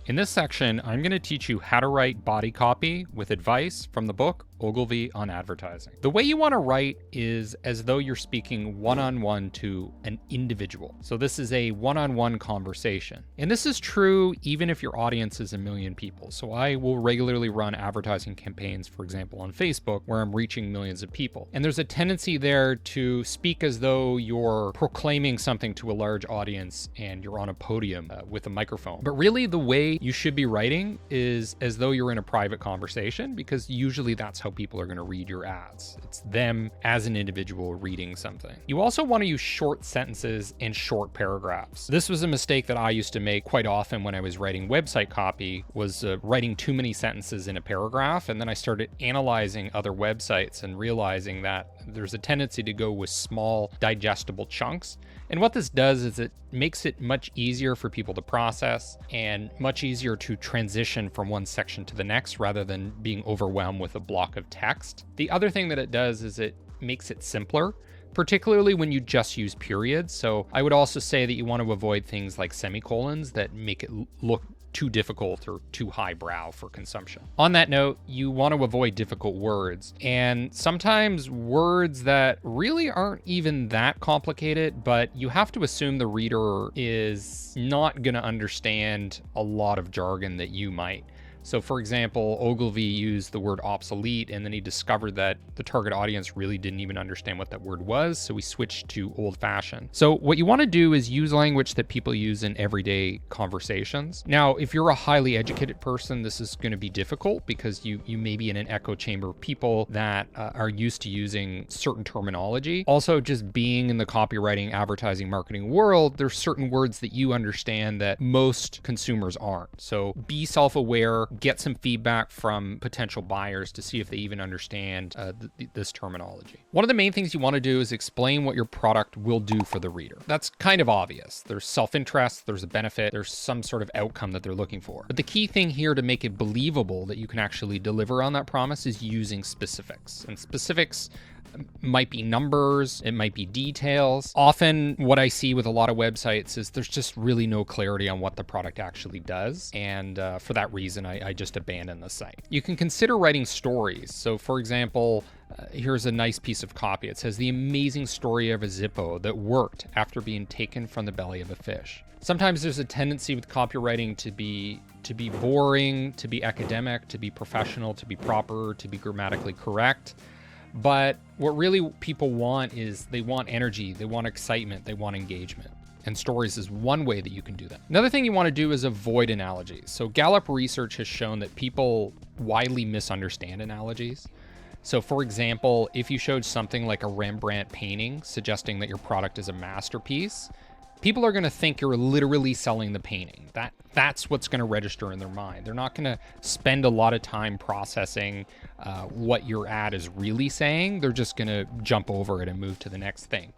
In this section, I'm going to teach you how to write body copy with advice from the book Ogilvy on Advertising. The way you want to write is as though you're speaking one-on-one to an individual. So this is a one-on-one conversation. And this is true even if your audience is 1 million people. So I will regularly run advertising campaigns, for example, on Facebook, where I'm reaching millions of people. And there's a tendency there to speak as though you're proclaiming something to a large audience and you're on a podium with a microphone. But really the way you should be writing is as though you're in a private conversation, because usually that's how people are going to read your ads. It's them as an individual reading something. You also want to use short sentences and short paragraphs. This was a mistake that I used to make quite often when I was writing website copy, was writing too many sentences in a paragraph. And then I started analyzing other websites and realizing that there's a tendency to go with small, digestible chunks. And what this does is it makes it much easier for people to process and much easier to transition from one section to the next rather than being overwhelmed with a block of text. The other thing that it does is it makes it simpler, particularly when you just use periods. So I would also say that you want to avoid things like semicolons that make it look too difficult or too highbrow for consumption. On that note, you want to avoid difficult words, and sometimes words that really aren't even that complicated, but you have to assume the reader is not going to understand a lot of jargon that you might. So for example, Ogilvy used the word obsolete, and then he discovered that the target audience really didn't even understand what that word was, so he switched to old-fashioned. So what you want to do is use language that people use in everyday conversations. Now, if you're a highly educated person, this is going to be difficult because you may be in an echo chamber of people that are used to using certain terminology. Also, just being in the copywriting, advertising, marketing world, there's certain words that you understand that most consumers aren't. So be self-aware. Get some feedback from potential buyers to see if they even understand this terminology. One of the main things you want to do is explain what your product will do for the reader. That's kind of obvious. There's self-interest, there's a benefit, there's some sort of outcome that they're looking for. But the key thing here to make it believable that you can actually deliver on that promise is using specifics. And specifics might be numbers, it might be details. Often what I see with a lot of websites is there's just really no clarity on what the product actually does. And for that reason, I just abandon the site. You can consider writing stories. So for example, here's a nice piece of copy. It says the amazing story of a Zippo that worked after being taken from the belly of a fish. Sometimes there's a tendency with copywriting to be boring, to be academic, to be professional, to be proper, to be grammatically correct. But what really people want is they want energy, they want excitement, they want engagement. And stories is one way that you can do that. Another thing you want to do is avoid analogies. So Gallup research has shown that people widely misunderstand analogies. So for example, if you showed something like a Rembrandt painting suggesting that your product is a masterpiece, people are going to think you're literally selling the painting. That's what's going to register in their mind. They're not going to spend a lot of time processing what your ad is really saying. They're just going to jump over it and move to the next thing.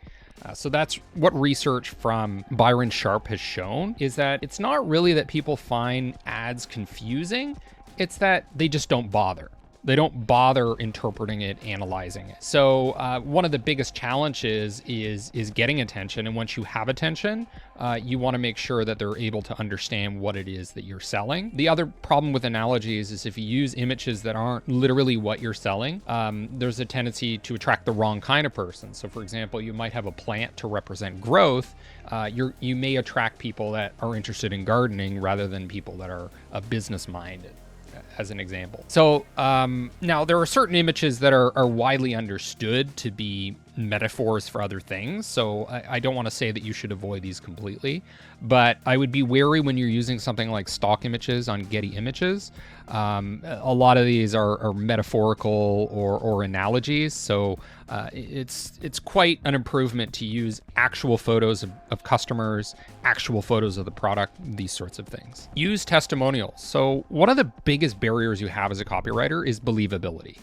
So that's what research from Byron Sharp has shown, is that it's not really that people find ads confusing. It's that they just don't bother. They don't bother interpreting it, analyzing it. So one of the biggest challenges is getting attention. And once you have attention, you want to make sure that they're able to understand what it is that you're selling. The other problem with analogies is if you use images that aren't literally what you're selling, there's a tendency to attract the wrong kind of person. So for example, you might have a plant to represent growth. You may attract people that are interested in gardening rather than people that are business minded, as an example. So now there are certain images that are widely understood to be metaphors for other things. So I don't want to say that you should avoid these completely, but I would be wary when you're using something like stock images on Getty Images. A lot of these are metaphorical or analogies. So it's quite an improvement to use actual photos of customers, actual photos of the product, these sorts of things. Use testimonials. So one of the biggest barriers you have as a copywriter is believability.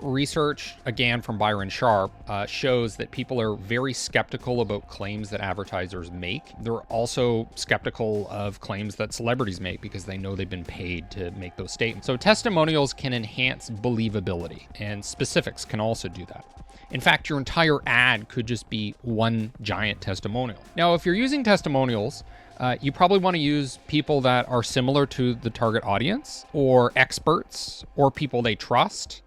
Research, again, from Byron Sharp, shows that people are very skeptical about claims that advertisers make. They're also skeptical of claims that celebrities make because they know they've been paid to make those statements. So testimonials can enhance believability, and specifics can also do that. In fact, your entire ad could just be one giant testimonial. Now, if you're using testimonials, You probably want to use people that are similar to the target audience, or experts, or people they trust.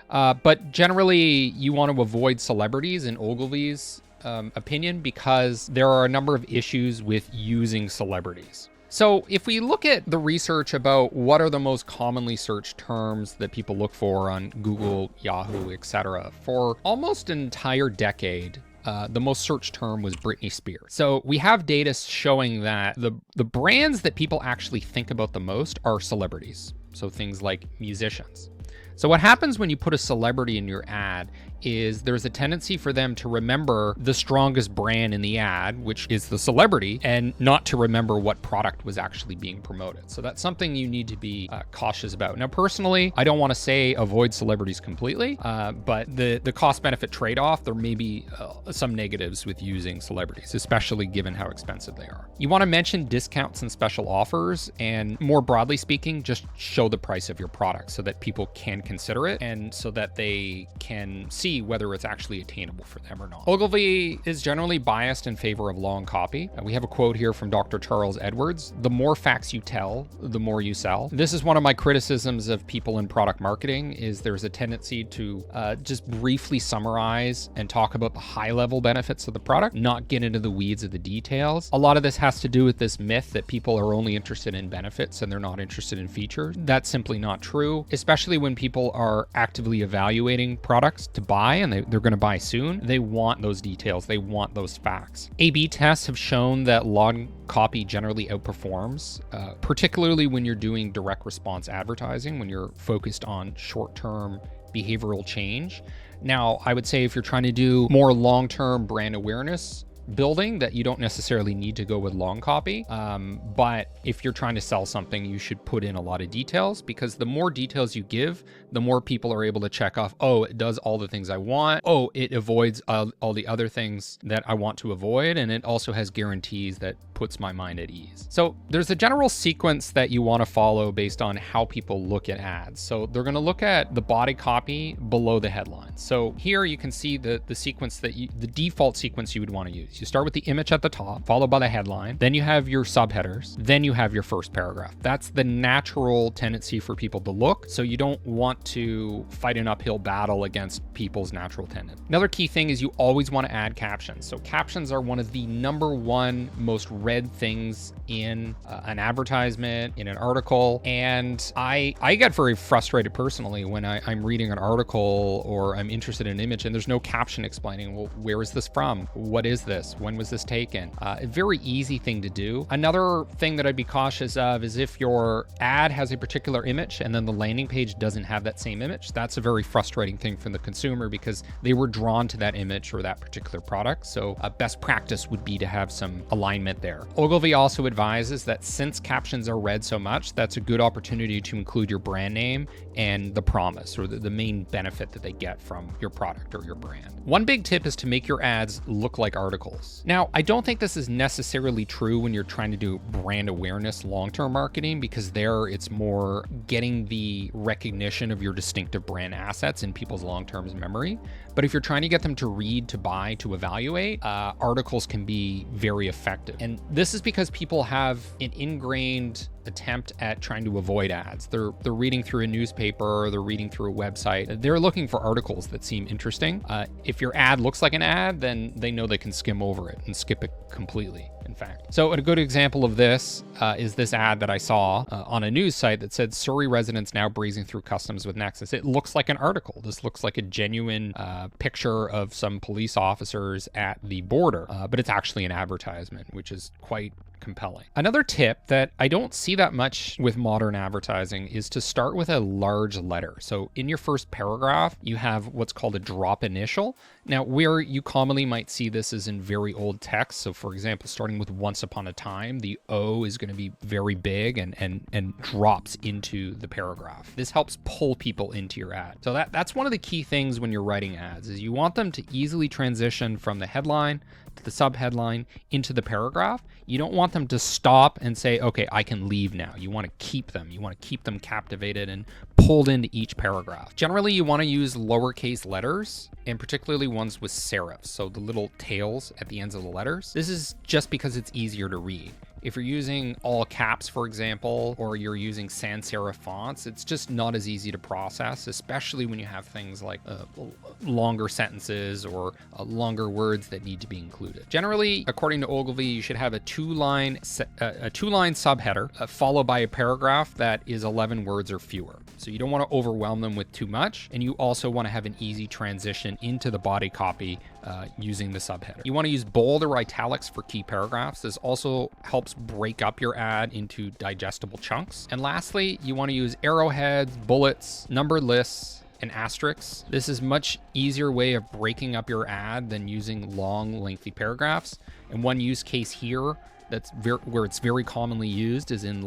But generally, you want to avoid celebrities in Ogilvy's opinion, because there are a number of issues with using celebrities. So if we look at the research about what are the most commonly searched terms that people look for on Google, Yahoo, etc., for almost an entire decade, the most searched term was Britney Spears. So we have data showing that the brands that people actually think about the most are celebrities. So things like musicians. So what happens when you put a celebrity in your ad is there's a tendency for them to remember the strongest brand in the ad, which is the celebrity, and not to remember what product was actually being promoted. So that's something you need to be cautious about. Now, personally, I don't want to say avoid celebrities completely, but the cost-benefit trade-off, there may be some negatives with using celebrities, especially given how expensive they are. You want to mention discounts and special offers, and more broadly speaking, just show the price of your product so that people can consider it and so that they can see whether it's actually attainable for them or not. Ogilvy is generally biased in favor of long copy. We have a quote here from Dr. Charles Edwards: "The more facts you tell, the more you sell." This is one of my criticisms of people in product marketing, is there's a tendency to just briefly summarize and talk about the high-level benefits of the product, not get into the weeds of the details. A lot of this has to do with this myth that people are only interested in benefits and they're not interested in features. That's simply not true, especially when people are actively evaluating products to buy and they're going to buy soon. They want those details. They want those facts. A/B tests have shown that long copy generally outperforms, particularly when you're doing direct response advertising, when you're focused on short-term behavioral change. Now, I would say if you're trying to do more long-term brand awareness building, that you don't necessarily need to go with long copy. But if you're trying to sell something, you should put in a lot of details, because the more details you give, the more people are able to check off, oh, it does all the things I want. Oh, it avoids all the other things that I want to avoid. And it also has guarantees that puts my mind at ease. So there's a general sequence that you want to follow based on how people look at ads. So they're going to look at the body copy below the headline. So here you can see the sequence the default sequence you would want to use. You start with the image at the top, followed by the headline. Then you have your subheaders. Then you have your first paragraph. That's the natural tendency for people to look. So you don't want to fight an uphill battle against people's natural tendency. Another key thing is you always want to add captions. So captions are one of the number one most read things in an advertisement, in an article. And I get very frustrated personally when I'm reading an article or I'm interested in an image and there's no caption explaining, well, where is this from? What is this? When was this taken? A very easy thing to do. Another thing that I'd be cautious of is if your ad has a particular image and then the landing page doesn't have that same image. That's a very frustrating thing for the consumer because they were drawn to that image or that particular product. So a best practice would be to have some alignment there. Ogilvy also advises that since captions are read so much, that's a good opportunity to include your brand name and the promise or the main benefit that they get from your product or your brand. One big tip is to make your ads look like articles. Now, I don't think this is necessarily true when you're trying to do brand awareness long-term marketing, because there it's more getting the recognition of your distinctive brand assets in people's long-term memory. But if you're trying to get them to read, to buy, to evaluate, articles can be very effective. And this is because people have an ingrained attempt at trying to avoid ads. They're reading through a newspaper, they're reading through a website. They're looking for articles that seem interesting. If your ad looks like an ad, then they know they can skim over it and skip it completely, in fact. So a good example of this is this ad that I saw on a news site that said Surrey residents now breezing through customs with Nexus. It looks like an article. This looks like a genuine picture of some police officers at the border, but it's actually an advertisement, which is quite compelling. Another tip that I don't see that much with modern advertising is to start with a large letter. So in your first paragraph, you have what's called a drop initial. Now, where you commonly might see this is in very old text. So for example, starting with once upon a time, the O is going to be very big and drops into the paragraph. This helps pull people into your ad. So that's one of the key things when you're writing ads is you want them to easily transition from the headline to the subheadline into the paragraph. You don't want them to stop and say, okay, I can leave now. You want to keep them. You want to keep them captivated and pulled into each paragraph. Generally, you want to use lowercase letters, and particularly ones with serifs, so the little tails at the ends of the letters. This is just because it's easier to read. If you're using all caps, for example, or you're using sans serif fonts, it's just not as easy to process, especially when you have things like longer sentences or longer words that need to be included. Generally, according to Ogilvy, you should have a two-line subheader followed by a paragraph that is 11 words or fewer. So you don't want to overwhelm them with too much, and you also want to have an easy transition into the body copy using the subheader. You want to use bold or italics for key paragraphs. This also helps break up your ad into digestible chunks. And lastly, you want to use arrowheads, bullets, numbered lists, and asterisks. This is much easier way of breaking up your ad than using long, lengthy paragraphs. And one use case here where it's very commonly used is in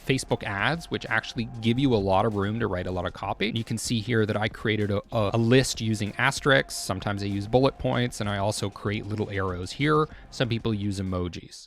Facebook ads, which actually give you a lot of room to write a lot of copy. You can see here that I created a list using asterisks. Sometimes I use bullet points, and I also create little arrows here. Some people use emojis.